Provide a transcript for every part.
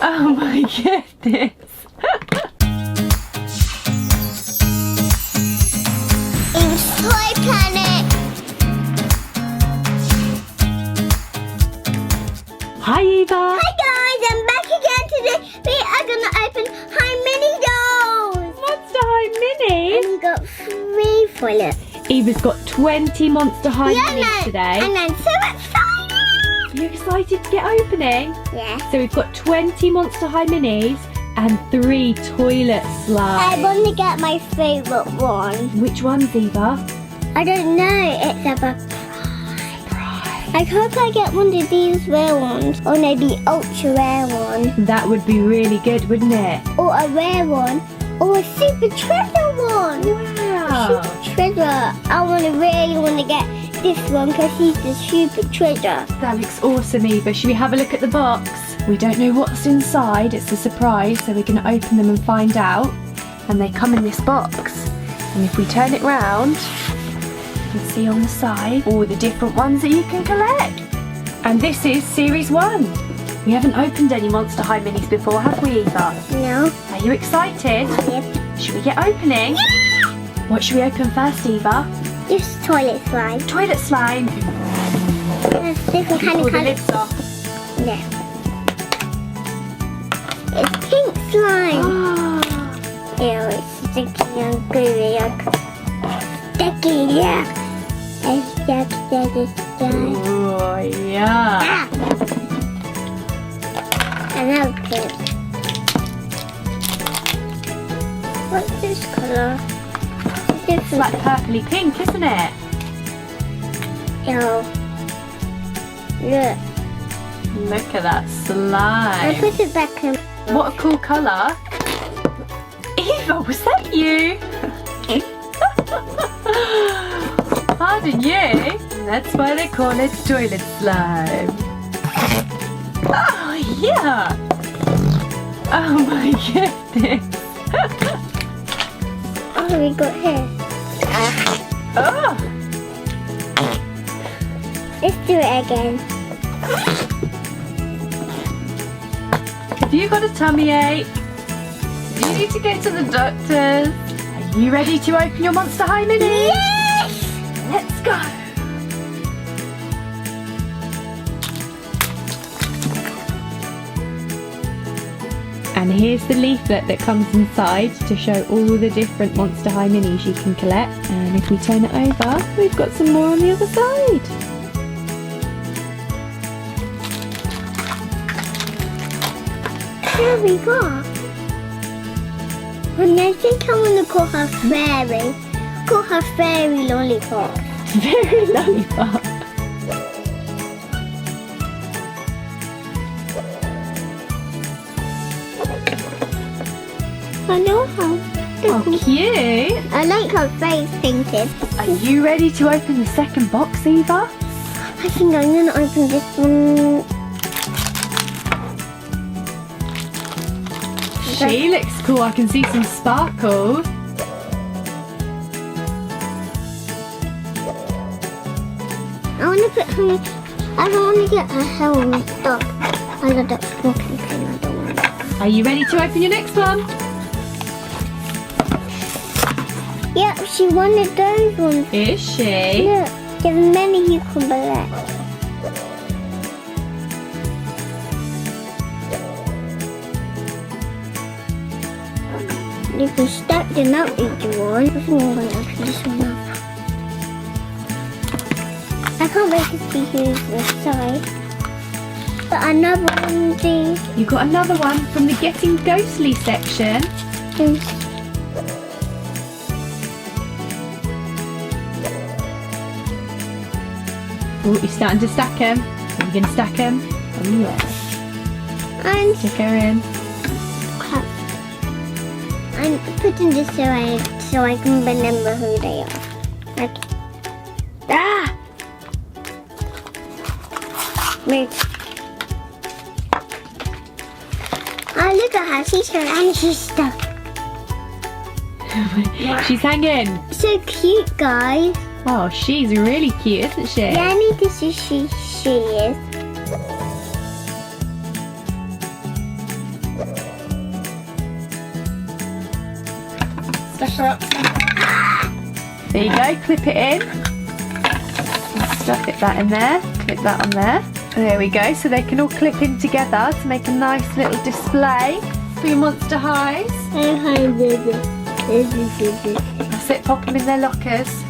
Oh my goodness. It's Toy Planet. Hi Eva. Hi guys, I'm back again today. We are gonna open High Mini dolls. Monster High Minis. And we got 3 full of. Eva's got 20 Monster High Minis today. And I'm so excited. You excited to get opening? Yeah. So we've got 20 Monster High Minis and 3 toilet slides. I want to get my favourite one. Which one's Eva? I don't know. It's a surprise. I hope I get one of these rare ones, or maybe ultra rare one, That would be really good, wouldn't it? or a rare one, or a super treasure one. Wow. Super treasure. Really want to get this one because he's the super treasure. That looks awesome, Eva. Should we have a look at the box? We don't know what's inside. It's a surprise, so we're going to open them and find out. And they come in this box. And if we turn it round, you can see on the side all the different ones that you can collect. And this is Series 1. We haven't opened any Monster High Minis before, have we, Eva? No. Are you excited? Yep. Should we get opening? Yeah! What should we open first, Eva? This toilet slime. Toilet slime. There's different kind Pull of the colours. lids off. Yeah. It's pink slime. Ew, it's sticky and gooey. Sticky, yeah. It's sticky slime. Oh, yeah. Ah! And now pink. What's this colour? It's like purpley pink, isn't it? Ew. Look. Look at that I slime. put it back in. What a cool colour. Eva, was that you? Pardon you? That's why they call it toilet slime. Oh, yeah. Oh my goodness. Oh, we got here. Oh. Let's do it again. Have you got a tummy ache? Do you need to go to the doctors? Are you ready to open your Monster High Mini? Yes! Let's go! And here's the leaflet that comes inside to show all the different Monster High Minis you can collect. And if we turn it over, we've got some more on the other side. Here we go. And I think I want to call her Fairy. Call her Fairy Lollipop. Very lollipop. I know her. Oh, cute. I like her face painted. Are you ready to open the second box, Eva? I think I'm going to open this one. She looks cool. I can see some sparkles. I want to put her. I don't want to get her hair on top. I got that smoking thing. I don't want it. Are you ready to open your next one? Yeah, she wanted those ones. Is she? Look, there's many you can collect. You can stack them out if you want. I think I'm going to open this one up. I can't wait to see who's inside. But another one, these. You got another one from the Getting Ghostly section. Oh, you're starting to stack them. Are you going to stack them? Oh, yeah. And Stick her in. I'm putting this away so I can remember who they are. Like, ah! Move. Oh, look at her. She's her and she's stuck. She's hanging. So cute, guys. Oh, she's really cute, isn't she? Yeah, I need to see she is. Step her up. There you go, clip it in. Stuff that in there, clip that on there. There we go, so they can all clip in together to make a nice little display for your Monster Highs. That's it, pop them in their lockers.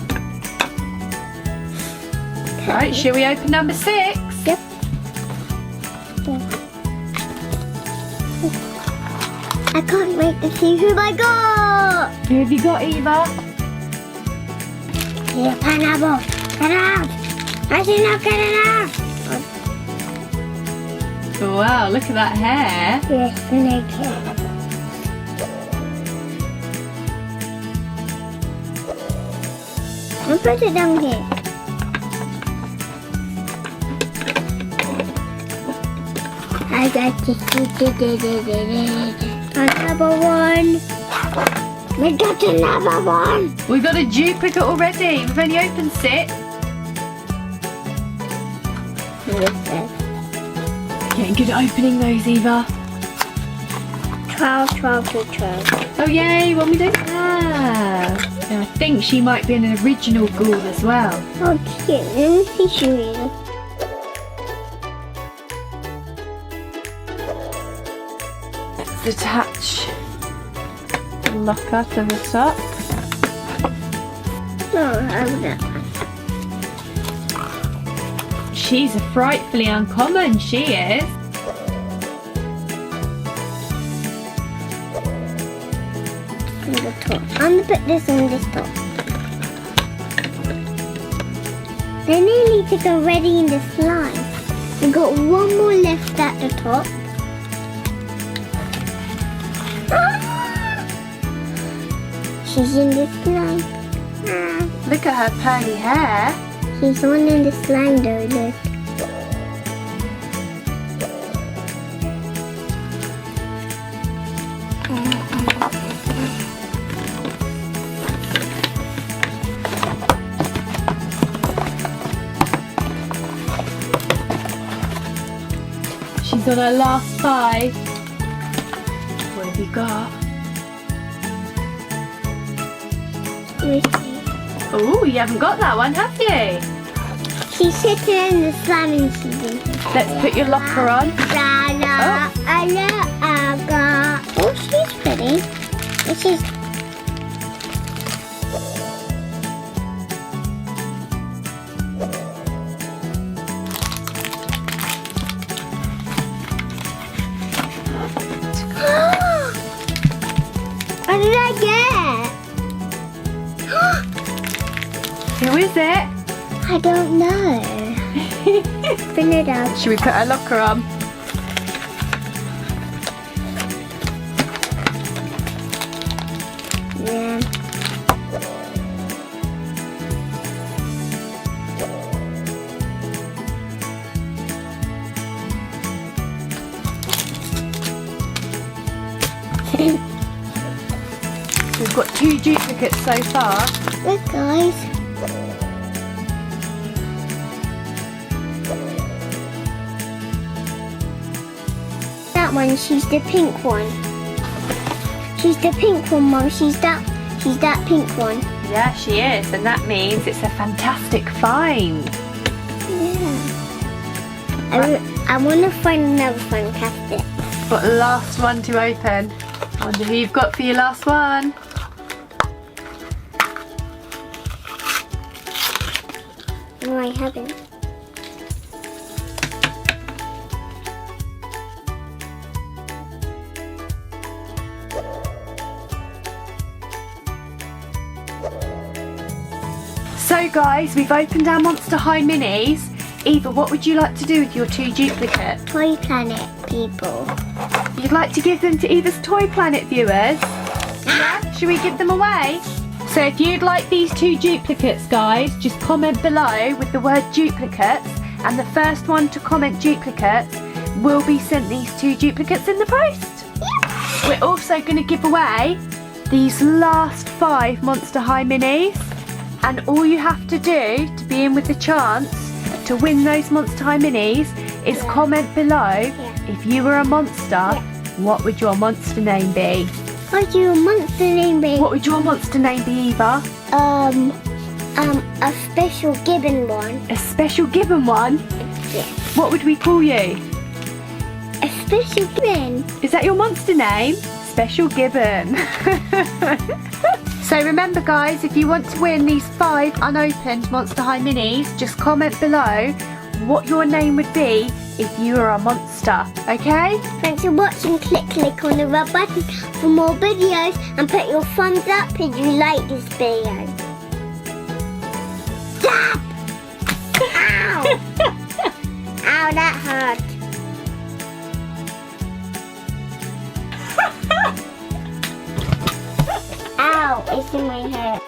Right, shall we open number 6? Yep. I can't wait to see who I got. Who have you got, Eva? Here, pineapple. Get out. I should not get it out. Wow, look at that hair. Yes, leker. I'll put it down here. I got to another one. We got another one. We got a duplicate already. We've only opened 6. Getting good at opening those, Eva. 12 to 12. Oh yay, one we don't have. Now, I think she might be an original ghoul as well. Oh, cute. Let me see Shireen. Let's attach the locker to the top. No, I have that. She's a frightfully uncommon, she is. On the top. I'm gonna put this on this top. They nearly to go ready in the slime. We got one more left at the top. She's in the slime. Look at her pearly hair. She's on in the slime though, look. She's on her last 5. What have you got? Oh, you haven't got that one, have you? She's sitting in the slime and she's in. Let's put your locker on. Oh, she's pretty. She's. What did I get? Who is it? I don't know. Bring it out. Should we put her locker on? Yeah. We've got 2 duplicates so far. Look, guys. That one, she's the pink one. She's the pink one, Mum. She's that pink one. Yeah, she is, and that means it's a fantastic find. Yeah. I want to find another fantastic. Got the last one to open. Wonder who you've got for your last one. No, I haven't. So guys, we've opened our Monster High minis. Eva, what would you like to do with your 2 duplicates? Toy Planet people. You'd like to give them to Eva's Toy Planet viewers? Yeah? Should we give them away? So if you'd like these 2 duplicates, guys, just comment below with the word duplicates, and the first one to comment duplicates will be sent these 2 duplicates in the post. Yep. We're also going to give away these last 5 Monster High minis, and all you have to do to be in with the chance to win those Monster High minis is comment below if you were a monster, what would your monster name be? I'd do a monster name be What would your monster name be, Eva? a special gibbon one. A special gibbon one? Yes. What would we call you? A special gibbon. Is that your monster name? Special Gibbon. So remember guys, if you want to win these 5 unopened Monster High minis, just comment below what your name would be if you were a monster, okay? Thanks for watching. Click on the red button for more videos and put your thumbs up if you like this video. Stop! Ow! Ow, that hurt. Ow, it's in my hair.